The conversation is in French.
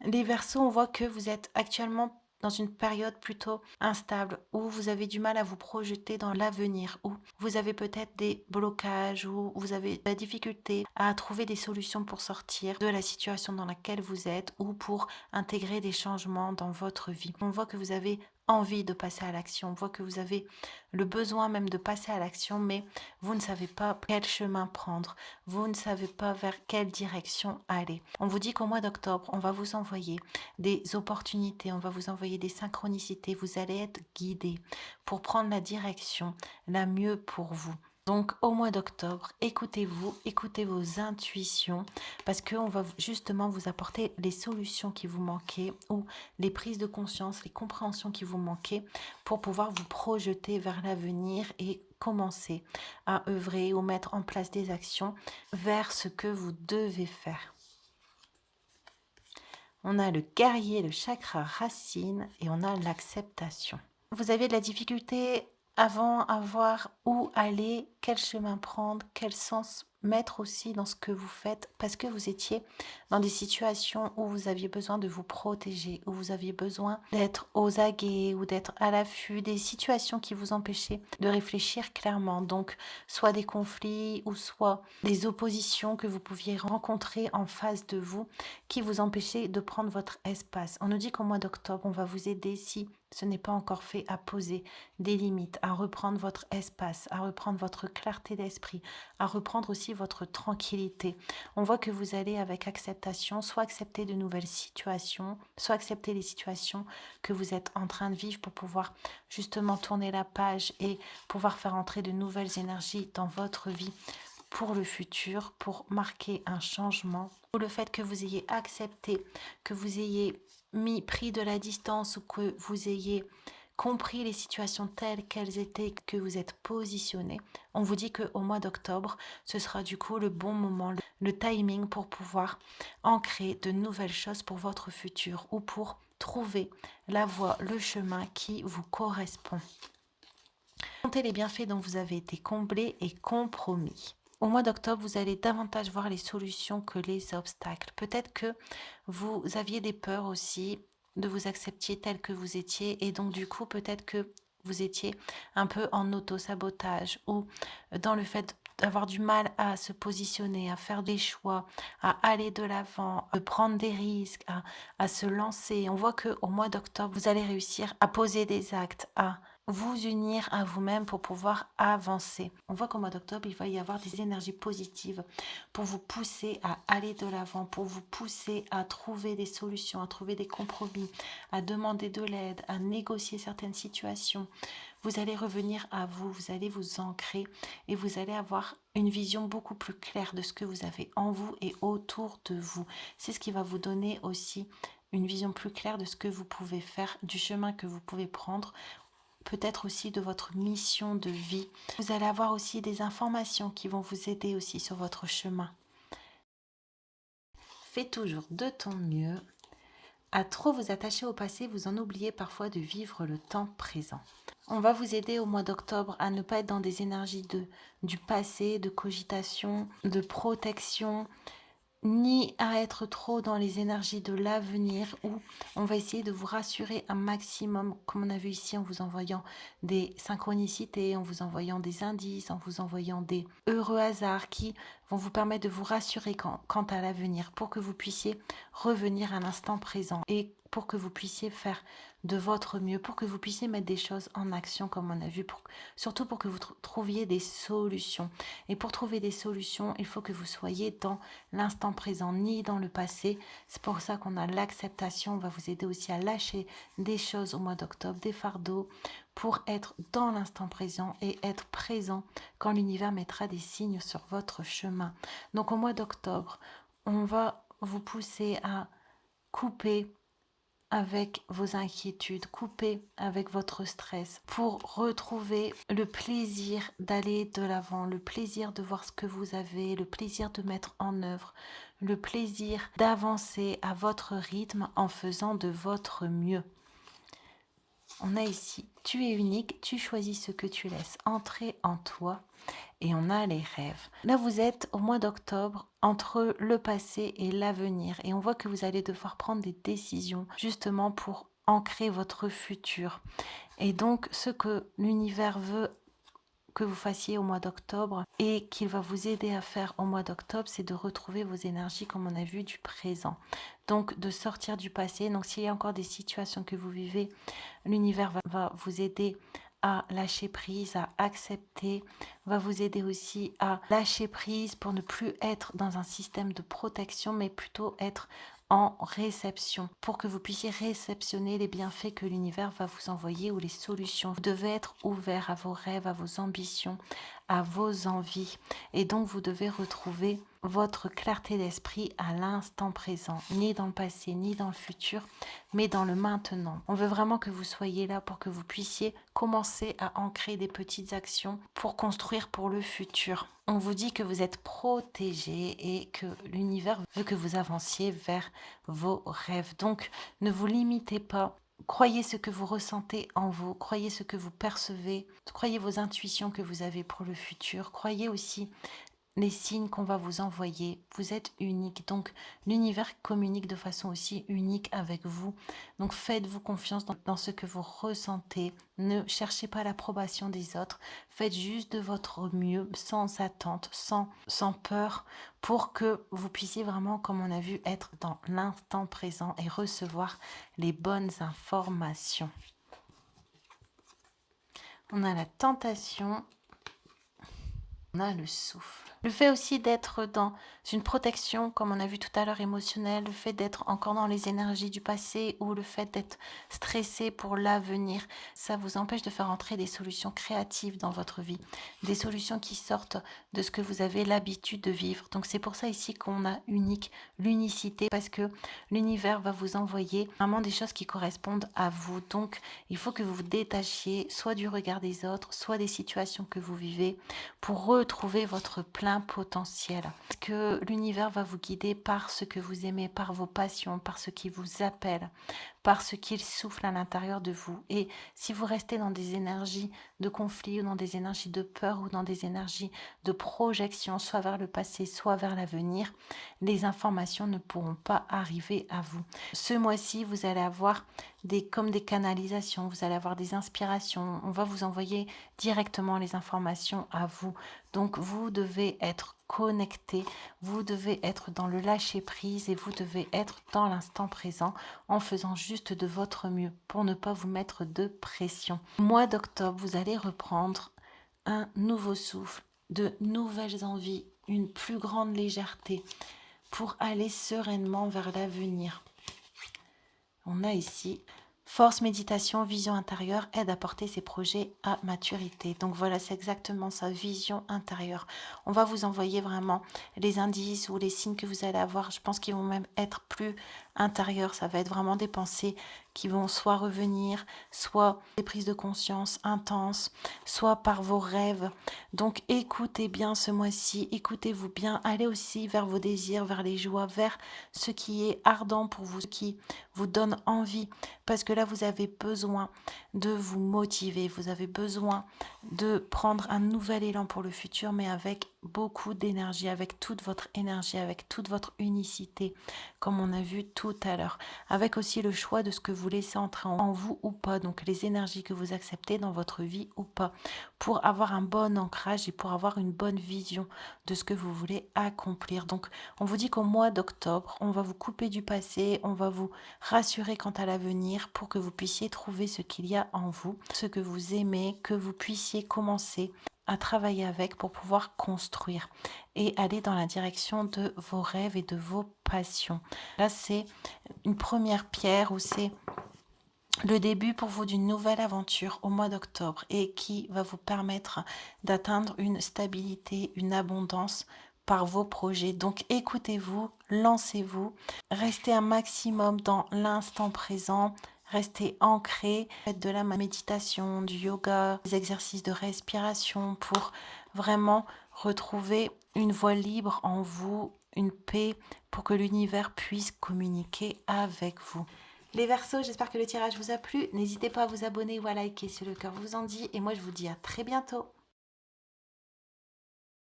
Les Verseaux, on voit que vous êtes actuellement dans une période plutôt instable, où vous avez du mal à vous projeter dans l'avenir, où vous avez peut-être des blocages, où vous avez la difficulté à trouver des solutions pour sortir de la situation dans laquelle vous êtes, ou pour intégrer des changements dans votre vie. On voit que vous avez envie de passer à l'action, on voit que vous avez le besoin même de passer à l'action, mais vous ne savez pas quel chemin prendre, vous ne savez pas vers quelle direction aller. On vous dit qu'au mois d'octobre, on va vous envoyer des opportunités, on va vous envoyer des synchronicités, vous allez être guidé pour prendre la direction la mieux pour vous. Donc au mois d'octobre, écoutez-vous, écoutez vos intuitions parce qu'on va justement vous apporter les solutions qui vous manquaient ou les prises de conscience, les compréhensions qui vous manquaient pour pouvoir vous projeter vers l'avenir et commencer à œuvrer ou mettre en place des actions vers ce que vous devez faire. On a le guerrier, le chakra racine et on a l'acceptation. Vous avez de la difficulté avant à voir où aller, quel chemin prendre, quel sens mettre aussi dans ce que vous faites parce que vous étiez dans des situations où vous aviez besoin de vous protéger, où vous aviez besoin d'être aux aguets ou d'être à l'affût, des situations qui vous empêchaient de réfléchir clairement. Donc, soit des conflits ou soit des oppositions que vous pouviez rencontrer en face de vous qui vous empêchaient de prendre votre espace. On nous dit qu'au mois d'octobre, on va vous aider si ce n'est pas encore fait à poser des limites, à reprendre votre espace, à reprendre votre clarté d'esprit, à reprendre aussi votre tranquillité. On voit que vous allez avec acceptation, soit accepter de nouvelles situations, soit accepter les situations que vous êtes en train de vivre pour pouvoir justement tourner la page et pouvoir faire entrer de nouvelles énergies dans votre vie pour le futur, pour marquer un changement. Ou le fait que vous ayez accepté, que vous ayez pris de la distance ou que vous ayez compris les situations telles qu'elles étaient, que vous êtes positionné. On vous dit qu'au mois d'octobre, ce sera du coup le bon moment, le timing pour pouvoir ancrer de nouvelles choses pour votre futur ou pour trouver la voie, le chemin qui vous correspond. Comptez les bienfaits dont vous avez été comblés et compromis. Au mois d'octobre, vous allez davantage voir les solutions que les obstacles. Peut-être que vous aviez des peurs aussi de vous accepter tel que vous étiez et donc du coup peut-être que vous étiez un peu en auto-sabotage ou dans le fait d'avoir du mal à se positionner, à faire des choix, à aller de l'avant, à prendre des risques, à se lancer. On voit qu'au mois d'octobre, vous allez réussir à poser des actes, à vous unir à vous-même pour pouvoir avancer. On voit qu'au mois d'octobre, il va y avoir des énergies positives pour vous pousser à aller de l'avant, pour vous pousser à trouver des solutions, à trouver des compromis, à demander de l'aide, à négocier certaines situations. Vous allez revenir à vous, vous allez vous ancrer et vous allez avoir une vision beaucoup plus claire de ce que vous avez en vous et autour de vous. C'est ce qui va vous donner aussi une vision plus claire de ce que vous pouvez faire, du chemin que vous pouvez prendre, peut-être aussi de votre mission de vie. Vous allez avoir aussi des informations qui vont vous aider aussi sur votre chemin. Faites toujours de ton mieux. À trop vous attacher au passé, vous en oubliez parfois de vivre le temps présent. On va vous aider au mois d'octobre à ne pas être dans des énergies du passé, de cogitation, de protection, ni à être trop dans les énergies de l'avenir où on va essayer de vous rassurer un maximum, comme on a vu ici en vous envoyant des synchronicités, en vous envoyant des indices, en vous envoyant des heureux hasards qui vont vous permettre de vous rassurer quant à l'avenir pour que vous puissiez revenir à l'instant présent et pour que vous puissiez faire de votre mieux, pour que vous puissiez mettre des choses en action comme on a vu, surtout pour que vous trouviez des solutions. Et pour trouver des solutions, il faut que vous soyez dans l'instant présent, ni dans le passé. C'est pour ça qu'on a l'acceptation. On va vous aider aussi à lâcher des choses au mois d'octobre, des fardeaux, pour être dans l'instant présent et être présent quand l'univers mettra des signes sur votre chemin. Donc au mois d'octobre, on va vous pousser à couper avec vos inquiétudes, couper avec votre stress pour retrouver le plaisir d'aller de l'avant, le plaisir de voir ce que vous avez, le plaisir de mettre en œuvre, le plaisir d'avancer à votre rythme en faisant de votre mieux. On a ici, tu es unique, tu choisis ce que tu laisses entrer en toi et on a les rêves. Là, vous êtes au mois d'octobre entre le passé et l'avenir. Et on voit que vous allez devoir prendre des décisions justement pour ancrer votre futur. Et donc, ce que l'univers veut que vous fassiez au mois d'octobre et qu'il va vous aider à faire au mois d'octobre, c'est de retrouver vos énergies comme on a vu du présent. Donc de sortir du passé. Donc s'il y a encore des situations que vous vivez, l'univers va vous aider à lâcher prise, à accepter, va vous aider aussi à lâcher prise pour ne plus être dans un système de protection, mais plutôt être en réception, pour que vous puissiez réceptionner les bienfaits que l'univers va vous envoyer ou les solutions. Vous devez être ouvert à vos rêves, à vos ambitions, à vos envies. Et donc, vous devez retrouver votre clarté d'esprit à l'instant présent, ni dans le passé, ni dans le futur, mais dans le maintenant. On veut vraiment que vous soyez là pour que vous puissiez commencer à ancrer des petites actions pour construire pour le futur. On vous dit que vous êtes protégé et que l'univers veut que vous avanciez vers vos rêves. Donc, ne vous limitez pas. Croyez ce que vous ressentez en vous, croyez ce que vous percevez, croyez vos intuitions que vous avez pour le futur, croyez aussi les signes qu'on va vous envoyer. Vous êtes unique, donc l'univers communique de façon aussi unique avec vous. Donc faites-vous confiance dans ce que vous ressentez. Ne cherchez pas l'approbation des autres. Faites juste de votre mieux, sans attente, sans peur, pour que vous puissiez vraiment, comme on a vu, être dans l'instant présent et recevoir les bonnes informations. On a la tentation, on a le souffle. Le fait aussi d'être dans une protection, comme on a vu tout à l'heure, émotionnelle, le fait d'être encore dans les énergies du passé ou le fait d'être stressé pour l'avenir, ça vous empêche de faire entrer des solutions créatives dans votre vie, des solutions qui sortent de ce que vous avez l'habitude de vivre. Donc c'est pour ça ici qu'on a unique, l'unicité, parce que l'univers va vous envoyer vraiment des choses qui correspondent à vous. Donc il faut que vous vous détachiez soit du regard des autres, soit des situations que vous vivez pour retrouver votre plein potentiel. Parce que l'univers va vous guider par ce que vous aimez, par vos passions, par ce qui vous appelle, par ce qu'il souffle à l'intérieur de vous. Et si vous restez dans des énergies de conflit ou dans des énergies de peur ou dans des énergies de projection, soit vers le passé, soit vers l'avenir, les informations ne pourront pas arriver à vous. Ce mois-ci, vous allez avoir comme des canalisations, vous allez avoir des inspirations, on va vous envoyer directement les informations à vous. Donc vous devez être connecté, vous devez être dans le lâcher prise et vous devez être dans l'instant présent en faisant juste de votre mieux pour ne pas vous mettre de pression. Mois d'octobre, vous allez reprendre un nouveau souffle, de nouvelles envies, une plus grande légèreté pour aller sereinement vers l'avenir. On a ici force, méditation, vision intérieure, aide à porter ses projets à maturité. Donc voilà, c'est exactement ça, vision intérieure. On va vous envoyer vraiment les indices ou les signes que vous allez avoir. Je pense qu'ils vont même être plus intérieurs. Ça va être vraiment des pensées qui vont soit revenir, soit des prises de conscience intenses, soit par vos rêves. Donc écoutez bien ce mois-ci, écoutez-vous bien, allez aussi vers vos désirs, vers les joies, vers ce qui est ardent pour vous, ce qui vous donne envie, parce que là vous avez besoin de vous motiver, vous avez besoin de prendre un nouvel élan pour le futur, mais avec beaucoup d'énergie, avec toute votre énergie, avec toute votre unicité, comme on a vu tout à l'heure, avec aussi le choix de ce que vous laissez entrer en vous ou pas, donc les énergies que vous acceptez dans votre vie ou pas, pour avoir un bon ancrage et pour avoir une bonne vision de ce que vous voulez accomplir. Donc on vous dit qu'au mois d'octobre, on va vous couper du passé, on va vous rassurer quant à l'avenir pour que vous puissiez trouver ce qu'il y a en vous, ce que vous aimez, que vous puissiez commencer à travailler avec pour pouvoir construire et aller dans la direction de vos rêves et de vos passions. Là, c'est une première pierre où c'est le début pour vous d'une nouvelle aventure au mois d'octobre et qui va vous permettre d'atteindre une stabilité, une abondance par vos projets. Donc écoutez-vous, lancez-vous, restez un maximum dans l'instant présent, restez ancré, faites de la méditation, du yoga, des exercices de respiration pour vraiment retrouver une voie libre en vous, une paix pour que l'univers puisse communiquer avec vous. Les Verseaux, j'espère que le tirage vous a plu. N'hésitez pas à vous abonner ou à liker si le cœur vous en dit. Et moi, je vous dis à très bientôt.